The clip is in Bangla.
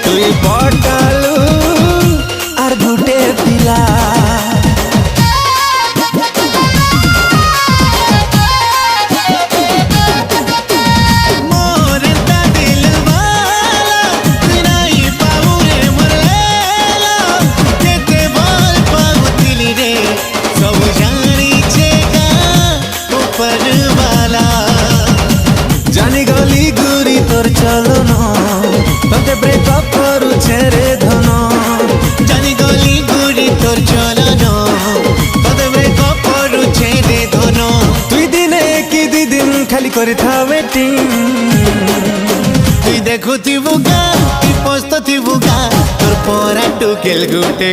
তুই পটালু আর ঘুটে পিলা জানি গলি গুরি তোর চলন তোকে ব্রেকআপ করুছে রে ধন জানি গলি গুড়ি তোর চলন তোতে ব্রেকআপ করুছে রে ধন তুই দিনে কি দিন খালি করে থা ওয়েটিং তুই দেখুথিবু গা তুই পস্তুথিবু গা তোর পরা টুকেল গুটে